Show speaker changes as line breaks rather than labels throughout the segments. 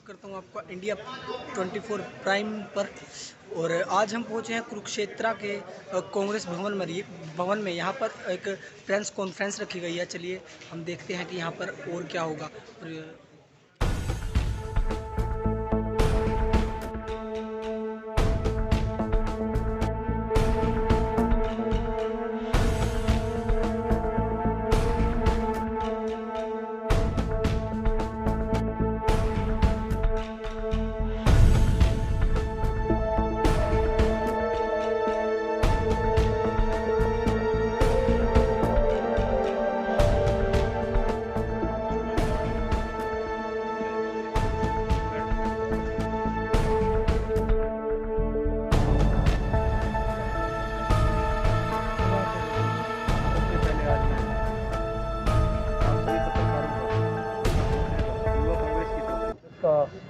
करता हूँ आपका इंडिया 24 प्राइम पर। और आज हम पहुँचे हैं कुरुक्षेत्र के कांग्रेस भवन में। यहाँ पर एक प्रेस कॉन्फ्रेंस रखी गई है। चलिए हम देखते हैं कि यहाँ पर और क्या होगा।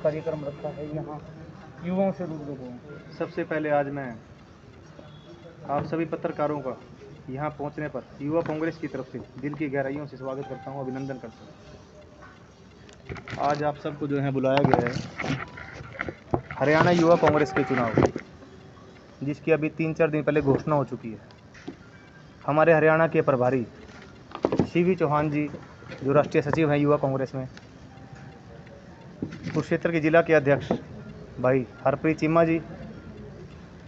कार्यक्रम रखा है, यहाँ युवाओं से रूबरू हुए।
सबसे पहले आज मैं आप सभी पत्रकारों का यहाँ पहुँचने पर युवा कांग्रेस की तरफ से दिल की गहराइयों से स्वागत करता हूँ, अभिनंदन करता हूँ। आज आप सबको जो है बुलाया गया है हरियाणा युवा कांग्रेस के चुनाव, जिसकी अभी 3-4 दिन पहले घोषणा हो चुकी है। हमारे हरियाणा के प्रभारी CV चौहान जी, जो राष्ट्रीय सचिव हैं युवा कांग्रेस में, कुरुक्षेत्र के जिला के अध्यक्ष भाई हरप्रीत चीमा जी,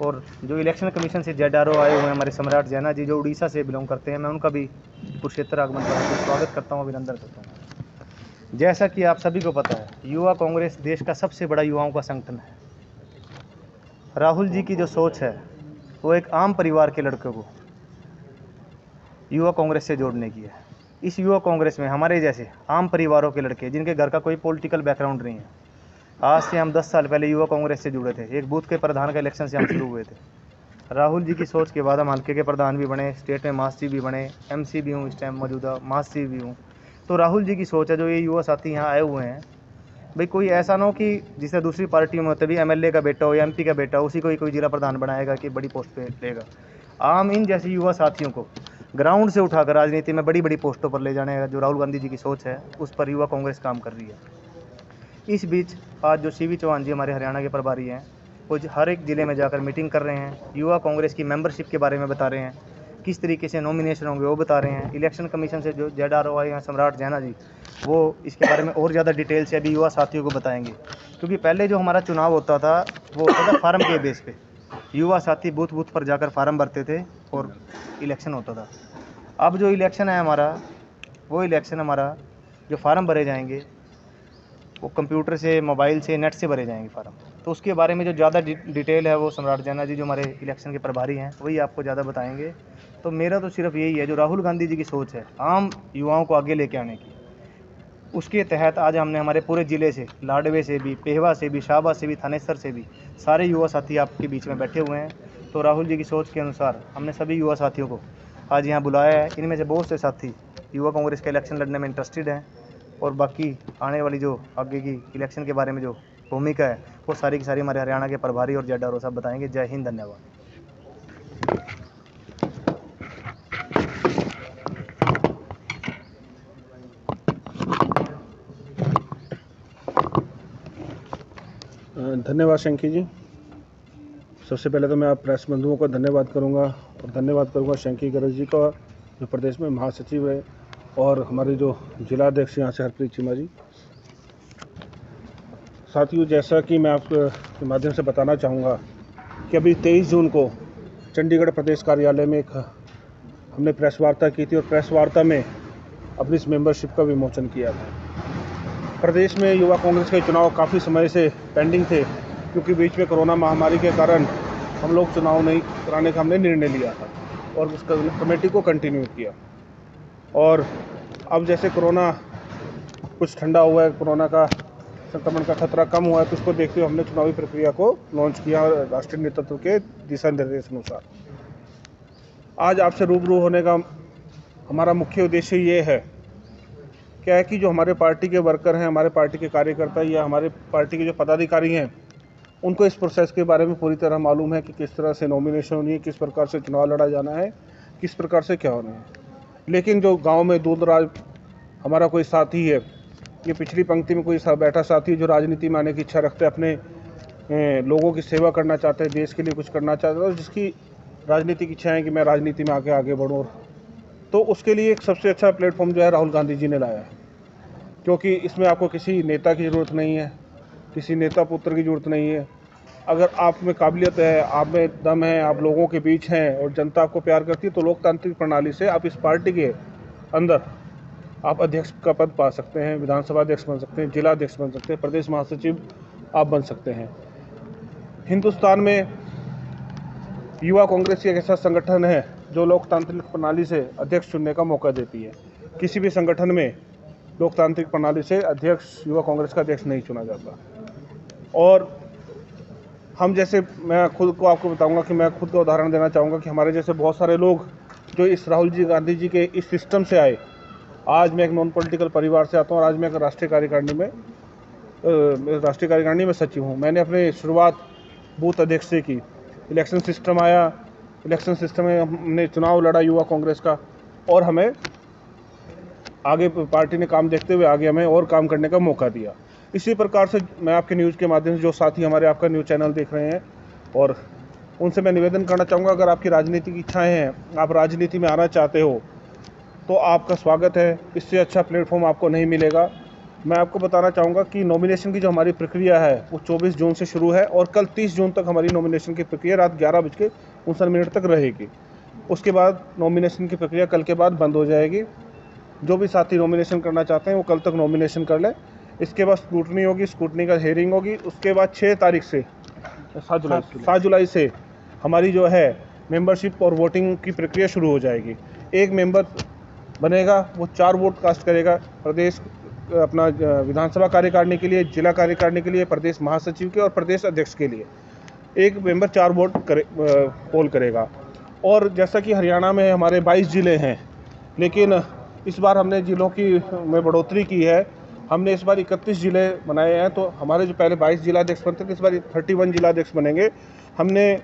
और जो इलेक्शन कमीशन से ZRO आए हुए हैं हमारे सम्राट जैना जी, जो उड़ीसा से बिलोंग करते हैं, मैं उनका भी कुरुक्षेत्र आगमन पर स्वागत करता हूं, अभिनंदन करता हूं। जैसा कि आप सभी को पता है, युवा कांग्रेस देश का सबसे बड़ा युवाओं का संगठन है। राहुल जी की जो सोच है वो एक आम परिवार के लड़के को युवा कांग्रेस से जोड़ने की है। इस युवा कांग्रेस में हमारे जैसे आम परिवारों के लड़के, जिनके घर का कोई पॉलिटिकल बैकग्राउंड नहीं है, आज से हम 10 साल पहले युवा कांग्रेस से जुड़े थे। एक बूथ के प्रधान का इलेक्शन से हम शुरू हुए थे। राहुल जी की सोच के बाद हम हल्के के प्रधान भी बने, स्टेट में महासचिव भी बने, MC भी हूँ, इस टाइम मौजूदा महासचिव भी हूँ। तो राहुल जी की सोच है, जो ये युवा साथी यहाँ आए हुए हैं, भाई कोई ऐसा ना हो कि जिसे दूसरी पार्टी में होते भी MLA का बेटा हो या MP का बेटा हो, उसी को ही कोई जिला प्रधान बनाएगा कि बड़ी पोस्ट पे लेगा। आम इन जैसे युवा साथियों को ग्राउंड से उठाकर राजनीति में बड़ी बड़ी पोस्टों पर ले जाने का जो राहुल गांधी जी की सोच है, उस पर युवा कांग्रेस काम कर रही है। इस बीच आज जो CV चौहान जी हमारे हरियाणा के प्रभारी हैं, वो हर एक ज़िले में जाकर मीटिंग कर रहे हैं, युवा कांग्रेस की मेंबरशिप के बारे में बता रहे हैं, किस तरीके से नॉमिनेशन होंगे वो बता रहे हैं। इलेक्शन कमीशन से जो ZRO आए हैं सम्राट जैना जी, वो इसके बारे में और ज़्यादा डिटेल से अभी युवा साथियों को बताएंगे। क्योंकि पहले जो हमारा चुनाव होता था वो होता था फार्म के बेस पे, युवा साथी बूथ बूथ पर जाकर फार्म भरते थे और इलेक्शन होता था। अब जो इलेक्शन है हमारा, वो इलेक्शन हमारा जो फार्म भरे जाएंगे वो कंप्यूटर से, मोबाइल से, नेट से भरे जाएंगे फार्म। तो उसके बारे में जो ज़्यादा डिटेल है वो सम्राट जैना जी, जो हमारे इलेक्शन के प्रभारी हैं, वही आपको ज़्यादा बताएंगे। तो मेरा तो सिर्फ यही है, जो राहुल गांधी जी की सोच है आम युवाओं को आगे लेके आने की, उसके तहत आज हमने हमारे पूरे ज़िले से, लाडवे से भी, पेहवा से भी, शाहबाद से भी, थानेसर से भी सारे युवा साथी आपके बीच में बैठे हुए हैं। तो राहुल जी की सोच के अनुसार हमने सभी युवा साथियों को आज यहाँ बुलाया है। इनमें से बहुत से साथी युवा कांग्रेस का इलेक्शन लड़ने में इंटरेस्टेड हैं, और बाकी आने वाली जो आगे की इलेक्शन के बारे में जो भूमिका है वो सारी की सारी हमारे हरियाणा के प्रभारी और ZRO साहब बताएंगे। जय हिंद, धन्यवाद।
धन्यवाद शंकी जी। सबसे पहले तो मैं आप प्रेस बंधुओं का धन्यवाद करूंगा, और धन्यवाद करूंगा शंकी गरज जी का, जो प्रदेश में महासचिव है, और हमारे जो जिलाध्यक्ष यहाँ से हरप्रीत चीमा जी। साथियों, जैसा कि मैं आपके माध्यम से बताना चाहूँगा कि अभी 23 जून को चंडीगढ़ प्रदेश कार्यालय में एक हमने प्रेस वार्ता की थी, और प्रेस वार्ता में अपनी इस मेंबरशिप का विमोचन किया था। प्रदेश में युवा कांग्रेस के चुनाव काफ़ी समय से पेंडिंग थे, क्योंकि बीच में कोरोना महामारी के कारण हम लोग चुनाव नहीं कराने का हमने निर्णय लिया था, और उस कमेटी को कंटिन्यू किया। और अब जैसे कोरोना कुछ ठंडा हुआ है, कोरोना का संक्रमण का खतरा कम हुआ है, तो उसको देखते हुए हमने चुनावी प्रक्रिया को लॉन्च किया राष्ट्रीय नेतृत्व के दिशा निर्देश अनुसार। आज आपसे रूबरू होने का हमारा मुख्य उद्देश्य ये है, क्या है कि जो हमारे पार्टी के वर्कर हैं, हमारे पार्टी के कार्यकर्ता या हमारे पार्टी के जो पदाधिकारी हैं, उनको इस प्रोसेस के बारे में पूरी तरह मालूम है कि किस तरह से नॉमिनेशन होनी है, किस प्रकार से चुनाव लड़ा जाना है, किस प्रकार से क्या होना है। लेकिन जो गांव में दूर दराज हमारा कोई साथी है, ये पिछली पंक्ति में कोई बैठा साथी है जो राजनीति में आने की इच्छा रखते हैं, अपने लोगों की सेवा करना चाहते हैं, देश के लिए कुछ करना चाहते हैं, और जिसकी राजनीतिक इच्छा है कि मैं राजनीति में आगे बढ़ूँ, तो उसके लिए एक सबसे अच्छा प्लेटफॉर्म जो है राहुल गांधी जी ने लाया है। क्योंकि इसमें आपको किसी नेता की ज़रूरत नहीं है, किसी नेता पुत्र की ज़रूरत नहीं है। अगर आप में काबिलियत है, आप में दम है, आप लोगों के बीच हैं और जनता आपको प्यार करती है, तो लोकतांत्रिक प्रणाली से आप इस पार्टी के अंदर आप अध्यक्ष का पद पा सकते हैं, विधानसभा अध्यक्ष बन सकते हैं, जिला अध्यक्ष बन सकते हैं, प्रदेश महासचिव आप बन सकते हैं। हिंदुस्तान में युवा कांग्रेस एक ऐसा संगठन है जो लोकतांत्रिक प्रणाली से अध्यक्ष चुनने का मौका देती है। किसी भी संगठन में लोकतांत्रिक प्रणाली से अध्यक्ष, युवा कांग्रेस का अध्यक्ष नहीं चुना जाता। और हम जैसे, मैं खुद को आपको बताऊंगा कि मैं खुद का उदाहरण देना चाहूँगा कि हमारे जैसे बहुत सारे लोग जो इस राहुल जी गांधी जी के इस सिस्टम से आए, आज मैं एक नॉन पॉलिटिकल परिवार से आता हूँ और आज मैं एक राष्ट्रीय कार्यकारिणी में सचिव हूँ। मैंने अपने शुरुआत बूथ अध्यक्ष से की। इलेक्शन सिस्टम आया, इलेक्शन सिस्टम में हमने चुनाव लड़ा युवा कांग्रेस का, और हमें आगे पार्टी ने काम देखते हुए आगे हमें और काम करने का मौका दिया। इसी प्रकार से मैं आपके न्यूज़ के माध्यम से जो साथी हमारे आपका न्यूज़ चैनल देख रहे हैं, और उनसे मैं निवेदन करना चाहूँगा, अगर आपकी राजनीतिक इच्छाएं हैं, आप राजनीति में आना चाहते हो, तो आपका स्वागत है। इससे अच्छा प्लेटफॉर्म आपको नहीं मिलेगा। मैं आपको बताना चाहूँगा कि नॉमिनेशन की जो हमारी प्रक्रिया है वो 24 जून से शुरू है और कल 30 जून तक हमारी नॉमिनेशन की प्रक्रिया रात 11:59 तक रहेगी। उसके बाद नॉमिनेशन की प्रक्रिया कल के बाद बंद हो जाएगी। जो भी साथी नॉमिनेशन करना चाहते हैं वो कल तक नॉमिनेशन कर लें। इसके बाद स्क्रूटनी होगी, स्क्रूटनी का हेयरिंग होगी। उसके बाद 7 जुलाई से हमारी जो है मेंबरशिप और वोटिंग की प्रक्रिया शुरू हो जाएगी। एक मेंबर बनेगा, वो 4 वोट कास्ट करेगा, प्रदेश अपना विधानसभा कार्यकारिणी के लिए, जिला कार्यकारिणी के लिए, प्रदेश महासचिव के और प्रदेश अध्यक्ष के लिए। एक मेंबर 4 वोट पोल करेगा। और जैसा कि हरियाणा में हमारे 22 ज़िले हैं, लेकिन इस बार हमने ज़िलों की में बढ़ोतरी की है। हमने इस बार 31 ज़िले बनाए हैं। तो हमारे जो पहले 22 जिलाध्यक्ष बनते थे, इस बार 31 जिलाध्यक्ष बनेंगे। हमने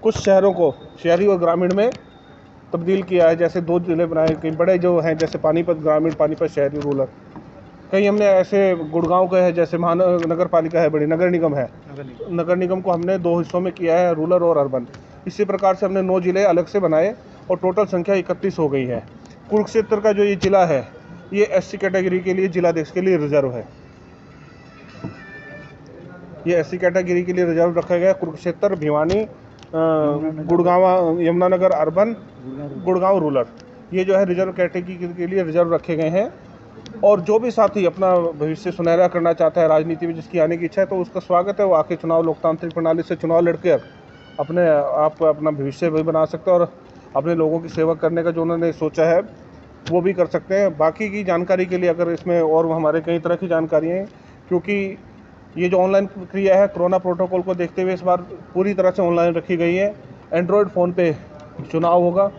कुछ शहरों को शहरी और ग्रामीण में तब्दील किया है। जैसे 2 ज़िले बनाए, कई बड़े जो हैं जैसे पानीपत ग्रामीण, पानीपत शहरी रूरल। कहीं हमने ऐसे गुड़गांव का है, जैसे महानगर पालिका है, बड़ी नगर निगम है, नगर निगम को हमने 2 हिस्सों में किया है, रूरल और अर्बन। इसी प्रकार से हमने 9 ज़िले अलग से बनाए और टोटल संख्या 31 हो गई है। कुरुक्षेत्र का जो ये ज़िला है, ये SC कैटेगरी के लिए जिलाध्यक्ष के लिए रिजर्व है। ये SC कैटेगरी के लिए रिजर्व रखा गया। कुरुक्षेत्र, भिवानी, गुड़गांव, यमुनानगर अर्बन, गुड़गांव रूरल, ये जो है रिजर्व कैटेगरी के लिए रिजर्व रखे गए हैं। और जो भी साथी अपना भविष्य सुनहरा करना चाहता है, राजनीति में जिसकी आने की इच्छा है, तो उसका स्वागत है। वो आके चुनाव, लोकतांत्रिक प्रणाली से चुनाव लड़कर अपना भविष्य भी बना सकते हैं और अपने लोगों की सेवा करने का जो उन्होंने सोचा है वो भी कर सकते हैं। बाकी की जानकारी के लिए अगर इसमें और हमारे कई तरह की जानकारियाँ हैं, क्योंकि ये जो ऑनलाइन प्रक्रिया है कोरोना प्रोटोकॉल को देखते हुए इस बार पूरी तरह से ऑनलाइन रखी गई है। एंड्रॉयड फ़ोन पे चुनाव होगा।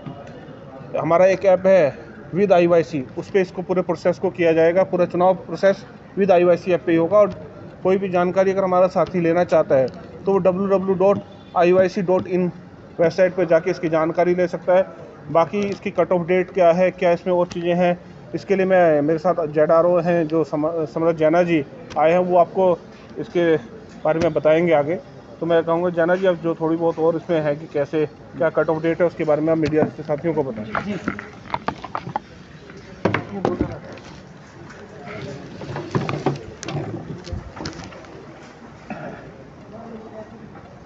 हमारा एक ऐप है विद IYC, उस पर इसको पूरे प्रोसेस को किया जाएगा। पूरा चुनाव प्रोसेस विद IYC ऐप पे ही होगा। और कोई भी जानकारी अगर हमारा साथी लेना चाहता है तो वो www.iyc.in वेबसाइट पर जाके इसकी जानकारी ले सकता है। बाकी इसकी कट ऑफ डेट क्या है, क्या इसमें और चीज़ें हैं, इसके लिए मेरे साथ ZRO हैं जो समरथ जैना जी आए हैं, वो आपको इसके बारे में बताएंगे आगे। तो मैं कहूँगा जैना जी, अब जो थोड़ी बहुत और इसमें है कि कैसे क्या कट ऑफ डेट है, उसके बारे में आप मीडिया के साथियों को बताएं।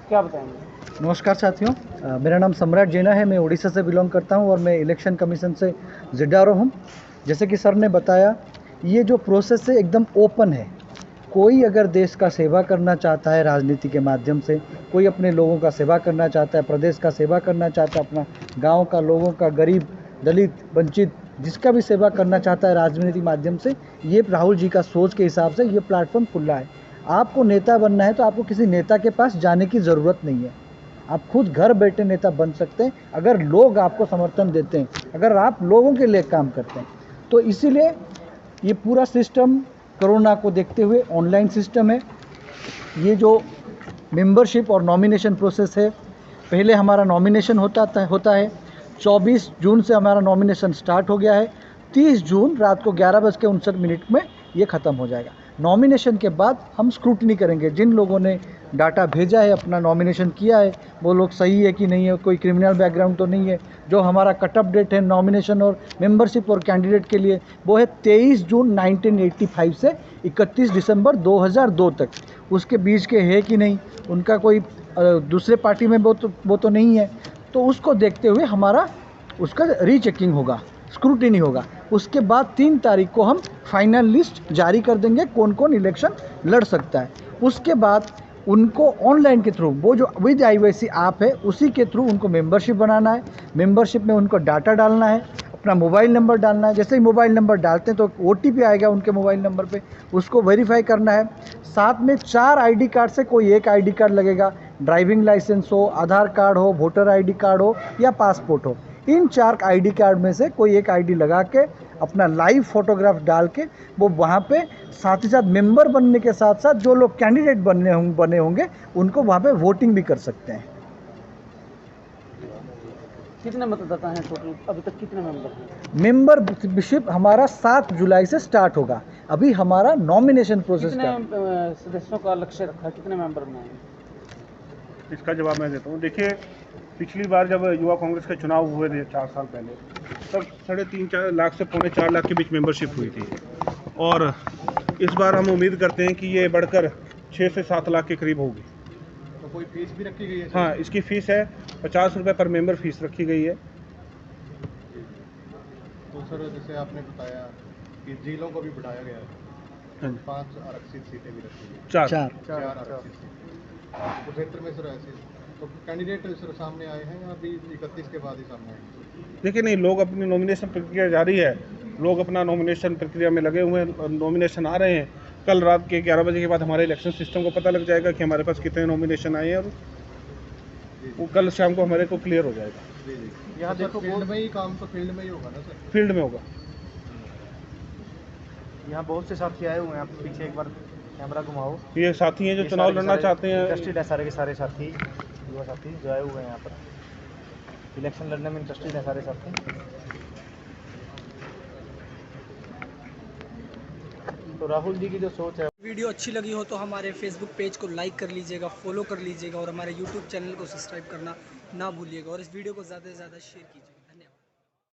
क्या बताएंगे?
नमस्कार साथियों, मेरा नाम सम्राट जैना है। मैं उड़ीसा से बिलोंग करता हूं और मैं इलेक्शन कमीशन से ZRO हूं। जैसे कि सर ने बताया, ये जो प्रोसेस है एकदम ओपन है। कोई अगर देश का सेवा करना चाहता है राजनीति के माध्यम से, कोई अपने लोगों का सेवा करना चाहता है, प्रदेश का सेवा करना चाहता है, अपना गांव का, लोगों का, गरीब, दलित, वंचित, जिसका भी सेवा करना चाहता है राजनीति माध्यम से, ये राहुल जी का सोच के हिसाब से ये प्लेटफॉर्म खुला है। आपको नेता बनना है तो आपको किसी नेता के पास जाने की ज़रूरत नहीं है। आप खुद घर बैठे नेता बन सकते हैं अगर लोग आपको समर्थन देते हैं, अगर आप लोगों के लिए काम करते हैं। तो इसीलिए ये पूरा सिस्टम कोरोना को देखते हुए ऑनलाइन सिस्टम है। ये जो मेंबरशिप और नॉमिनेशन प्रोसेस है, पहले हमारा नॉमिनेशन होता है 24 जून से हमारा नॉमिनेशन स्टार्ट हो गया है। 30 जून रात को 11:59 में ये ख़त्म हो जाएगा। नॉमिनेशन के बाद हम स्क्रूटनी करेंगे, जिन लोगों ने डाटा भेजा है, अपना नॉमिनेशन किया है, वो लोग सही है कि नहीं है, कोई क्रिमिनल बैकग्राउंड तो नहीं है। जो हमारा कट ऑफ डेट है नॉमिनेशन और मेंबरशिप और कैंडिडेट के लिए, वो है 23 जून 1985 से 31 दिसंबर 2002 तक। उसके बीच के है कि नहीं, उनका कोई दूसरे पार्टी में वो तो नहीं है, तो उसको देखते हुए हमारा उसका रीचेकिंग होगा, स्क्रूटिनी होगा। उसके बाद 3 तारीख को हम फाइनल लिस्ट जारी कर देंगे, कौन कौन इलेक्शन लड़ सकता है। उसके बाद उनको ऑनलाइन के थ्रू, वो जो विद IYC ऐप है उसी के थ्रू उनको मेंबरशिप बनाना है। मेंबरशिप में उनको डाटा डालना है, अपना मोबाइल नंबर डालना है। जैसे ही मोबाइल नंबर डालते हैं तो OTP आएगा उनके मोबाइल नंबर पे, उसको वेरीफाई करना है। साथ में 4 ID कार्ड से कोई एक ID कार्ड लगेगा, ड्राइविंग लाइसेंस हो, आधार कार्ड हो, वोटर ID कार्ड हो या पासपोर्ट हो। इन 4 ID कार्ड में से कोई एक ID लगा के अपना लाइव फोटोग्राफ डाल के वो वहाँ पे, साथ ही साथ मेंबर बनने के साथ साथ जो लोग कैंडिडेट बने होंगे उनको वहाँ पे वोटिंग भी कर सकते हैं।
कितने मतदाता हैं टोटल, अभी तक कितने मेंबर हैं?
मेंबरशिप हमारा 7 जुलाई से स्टार्ट होगा। अभी हमारा नॉमिनेशन प्रोसेस
कितने सदस्यों का लक्ष्य रखा है, कितने मेंबर में?
इसका जवाब मैं देता हूँ। देखिए, पिछली बार जब युवा कांग्रेस के चुनाव हुए थे 4 साल पहले, तब 3.5-4 लाख से 4.25 लाख के बीच मेंबरशिप हुई थी, और इस बार हम उम्मीद करते हैं कि ये बढ़कर 6 से 7 लाख के करीब होगी।
तो कोई फीस भी रखी गई है?
हाँ, इसकी फ़ीस है 50 रुपये पर मेंबर फीस रखी गई है।
तो सर, जैसे आपने बताया कि जिलों को भी बढ़ाया गया है,
हाँ जी।
5 आरक्षित सीटें भी रखी गई,
4
आरक्षित सीटें कुरुक्षेत्र में सर ऐसे। तो कैंडिडेट सर सामने आए हैं या अभी 31 के बाद ही सामने आए?
देखिए, नहीं, लोग अपनी नॉमिनेशन प्रक्रिया जारी है, लोग अपना नॉमिनेशन प्रक्रिया में लगे हुए हैं, नॉमिनेशन आ रहे हैं। कल रात के 11 बजे के बाद हमारे इलेक्शन सिस्टम को पता लग जाएगा कि हमारे पास कितने नॉमिनेशन आए हैं, और वो कल शाम को हमारे को क्लियर हो जाएगा।
जी जी। यहाँ देखो फील्ड में ही काम, तो फील्ड में ही होगा ना सर?
फील्ड में होगा।
यहाँ बहुत से साथी आए हुए हैं, आप पीछे एक बार कैमरा घुमाओ।
ये साथी हैं जो चुनाव लड़ना चाहते हैं।
इंटरेस्टेड है, सारे के सारे साथी, युवा साथी जो आए हुए हैं यहाँ पर इलेक्शन लड़ने में इंटरेस्टेड है सारे साथी। तो राहुल जी की जो सोच है।
वीडियो अच्छी लगी हो तो हमारे फेसबुक पेज को लाइक कर लीजिएगा, फॉलो कर लीजिएगा और हमारे यूट्यूब चैनल को सब्सक्राइब करना ना भूलिएगा, और इस वीडियो को ज़्यादा से ज़्यादा शेयर कीजिए।